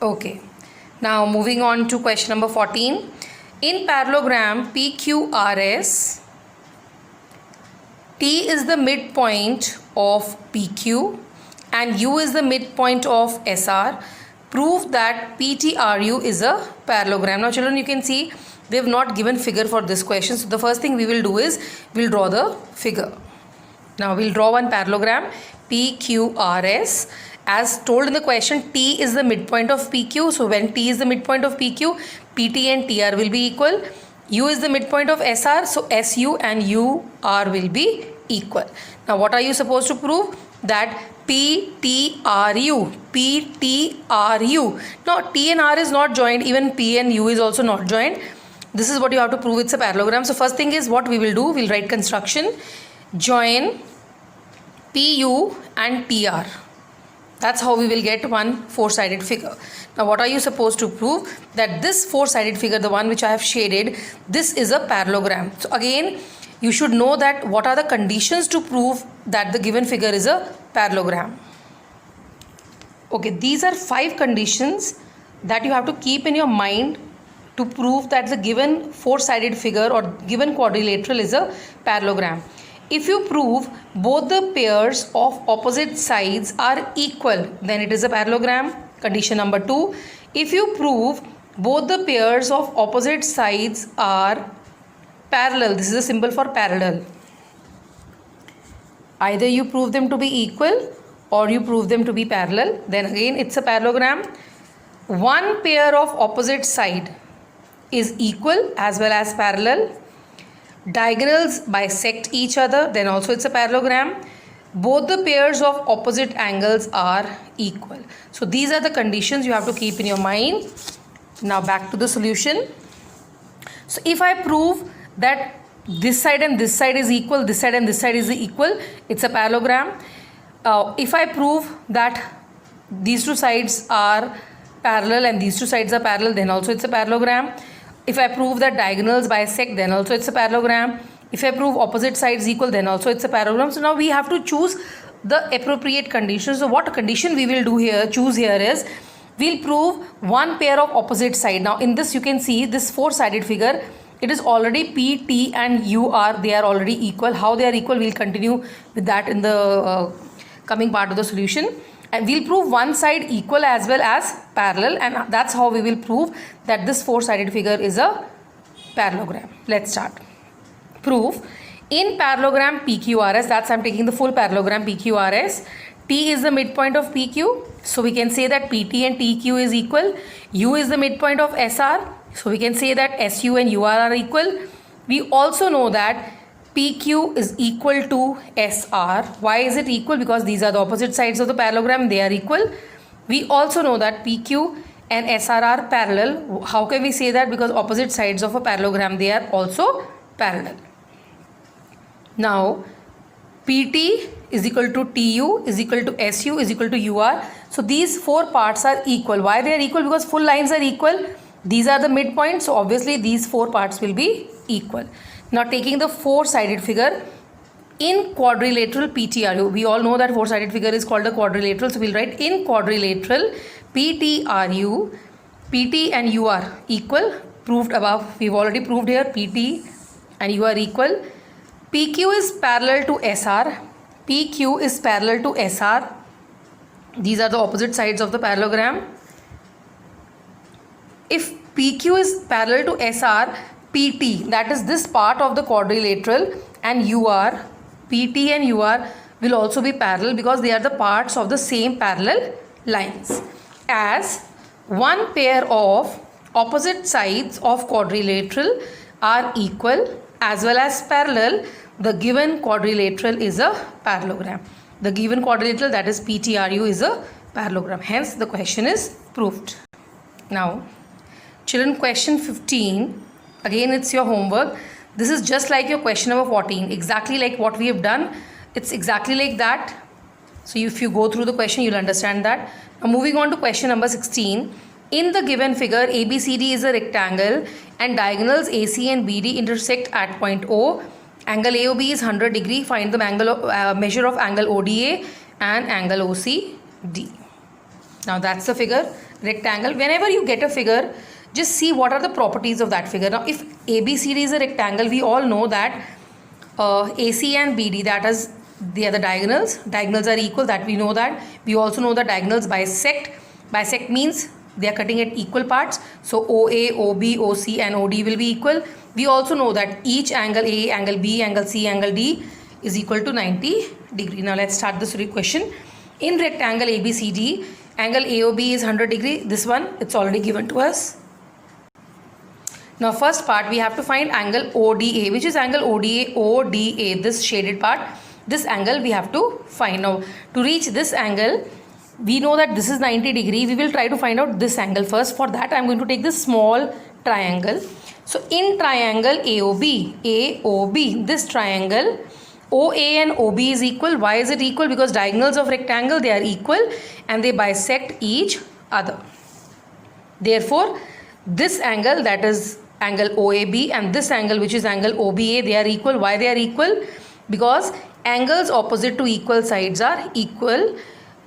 Okay. Now moving on to question number 14. In parallelogram PQRS, T is the midpoint of PQ and U is the midpoint of SR. Prove that PTRU is a parallelogram. Now children, you can see they have not given figure for this question. So the first thing we will do is we'll draw the figure. Now we'll draw one parallelogram PQRS. As told in the question, T is the midpoint of PQ. So when T is the midpoint of PQ, PT and TR will be equal. U is the midpoint of SR. So SU and UR will be equal. Now what are you supposed to prove? That PTRU. Now T and R is not joined. Even P and U is also not joined. This is what you have to prove. It's a parallelogram. So first thing is what we will do. We'll write construction. Join PU and TR. That's how we will get one four-sided figure. Now what are you supposed to prove? That this four-sided figure, the one which I have shaded, this is a parallelogram. So again, you should know that what are the conditions to prove that the given figure is a parallelogram. Okay, these are 5 conditions that you have to keep in your mind to prove that the given four-sided figure or given quadrilateral is a parallelogram. If you prove both the pairs of opposite sides are equal, then it is a parallelogram. Condition number 2. If you prove both the pairs of opposite sides are parallel, this is a symbol for parallel. Either you prove them to be equal or you prove them to be parallel, then again it's a parallelogram. One pair of opposite side is equal as well as parallel. Diagonals bisect each other, then also it's a parallelogram. Both the pairs of opposite angles are equal. So these are the conditions you have to keep in your mind. Now back to the solution. So if I prove that this side and this side is equal, this side and this side is equal, it's a parallelogram. If I prove that these two sides are parallel and these two sides are parallel, then also it's a parallelogram. If I prove that diagonals bisect, then also it's a parallelogram. If I prove opposite sides equal, then also it's a parallelogram. So now we have to choose the appropriate conditions. So what condition we will do here, choose here is, we'll prove one pair of opposite side. Now in this you can see this four-sided figure, it is already P, T and UR, they are already equal. How they are equal, we'll continue with that in the coming part of the solution. And we'll prove one side equal as well as parallel, and that's how we will prove that this four-sided figure is a parallelogram. Let's start. Proof. In parallelogram PQRS, that's I'm taking the full parallelogram PQRS, T is the midpoint of PQ. So we can say that PT and TQ is equal. U is the midpoint of SR. So we can say that SU and UR are equal. We also know that PQ is equal to SR. Why is it equal? Because these are the opposite sides of the parallelogram, they are equal. We also know that PQ and SR are parallel. How can we say that? Because opposite sides of a parallelogram, they are also parallel. Now PT is equal to TU is equal to SU is equal to UR. So these four parts are equal. Why they are equal? Because full lines are equal. These are the midpoints, so obviously these four parts will be equal. Now taking the four-sided figure in quadrilateral PTRU, we all know that four-sided figure is called a quadrilateral, so we'll write in quadrilateral PTRU, PT and UR equal, proved above. We've already proved here PT and UR equal. PQ is parallel to SR, PQ is parallel to SR. These are the opposite sides of the parallelogram. If PQ is parallel to SR, PT, that is this part of the quadrilateral, and UR, PT and UR will also be parallel because they are the parts of the same parallel lines. As one pair of opposite sides of quadrilateral are equal as well as parallel, the given quadrilateral is a parallelogram. The given quadrilateral, that is PTRU, is a parallelogram. Hence the question is proved. Now children, question 15. Again, it's your homework. This is just like your question number 14. Exactly like what we have done. It's exactly like that. So if you go through the question, you'll understand that. Now moving on to question number 16. In the given figure, ABCD is a rectangle and diagonals AC and BD intersect at point O. Angle AOB is 100 degree. Find the angle measure of angle ODA and angle OCD. Now that's the figure. rectangle. Whenever you get a figure, just see what are the properties of that figure. Now if ABCD is a rectangle, we all know that AC and BD, that is, they are the diagonals are equal, that we know that. We also know the diagonals bisect means they are cutting at equal parts, so OA, OB, OC and OD will be equal. We also know that each angle A, angle B, angle C, angle D is equal to 90 degree. Now let's start this question. In rectangle ABCD, angle AOB is 100 degree. This one, it's already given to us. Now first part, we have to find angle ODA. Which is angle ODA? ODA, this shaded part. This angle we have to find. Now to reach this angle, we know that this is 90 degree. We will try to find out this angle first. For that, I am going to take this small triangle. So in triangle AOB, this triangle OA and OB is equal. Why is it equal? Because diagonals of rectangle, they are equal and they bisect each other. Therefore, this angle, that is angle OAB, and this angle, which is angle OBA, they are equal. Why they are equal? Because angles opposite to equal sides are equal.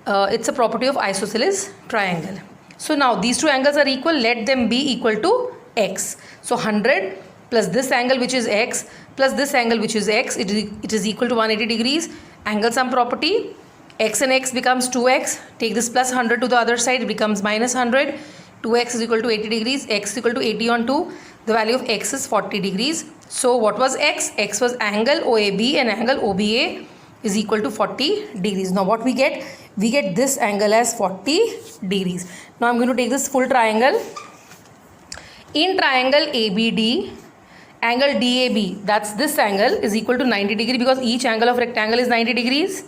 It's a property of isosceles triangle. So now these two angles are equal. Let them be equal to x. So 100 plus this angle, which is x, plus this angle, which is x, it is equal to 180 degrees. Angle sum property, x and x becomes 2x. Take this plus 100 to the other side, it becomes minus 100. 2x is equal to 80 degrees. X is equal to 80 on 2. The value of x is 40 degrees. So what was x? X was angle OAB, and angle OBA is equal to 40 degrees. Now what we get? We get this angle as 40 degrees. Now I'm going to take this full triangle. In triangle ABD, angle DAB, that's this angle, is equal to 90 degree because each angle of rectangle is 90 degrees.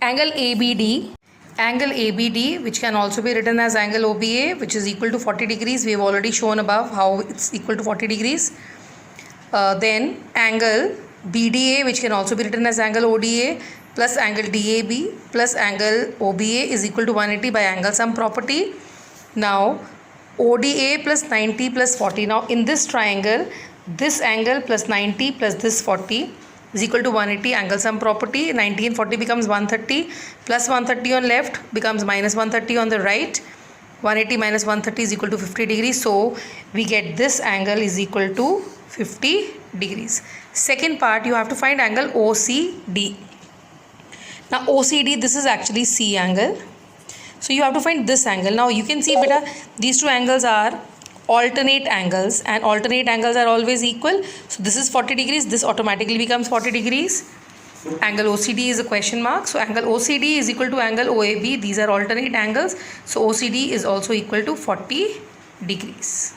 Angle ABD, which can also be written as angle OBA, which is equal to 40 degrees. We have already shown above how it's equal to 40 degrees. Then angle BDA, which can also be written as angle ODA, plus angle DAB plus angle OBA is equal to 180 by angle sum property. Now ODA plus 90 plus 40. Now in this triangle, this angle plus 90 plus this 40 is equal to 180, angle sum property. 90 and 40 becomes 130, plus 130 on left becomes minus 130 on the right. 180 minus 130 is equal to 50 degrees. So we get this angle is equal to 50 degrees. Second part, you have to find angle OCD. Now OCD, this is actually C angle. So you have to find this angle. Now you can see beta, these two angles are alternate angles, and alternate angles are always equal. So this is 40 degrees, this automatically becomes 40 degrees. Angle OCD is a question mark. So angle OCD is equal to angle OAB. These are alternate angles. So OCD is also equal to 40 degrees.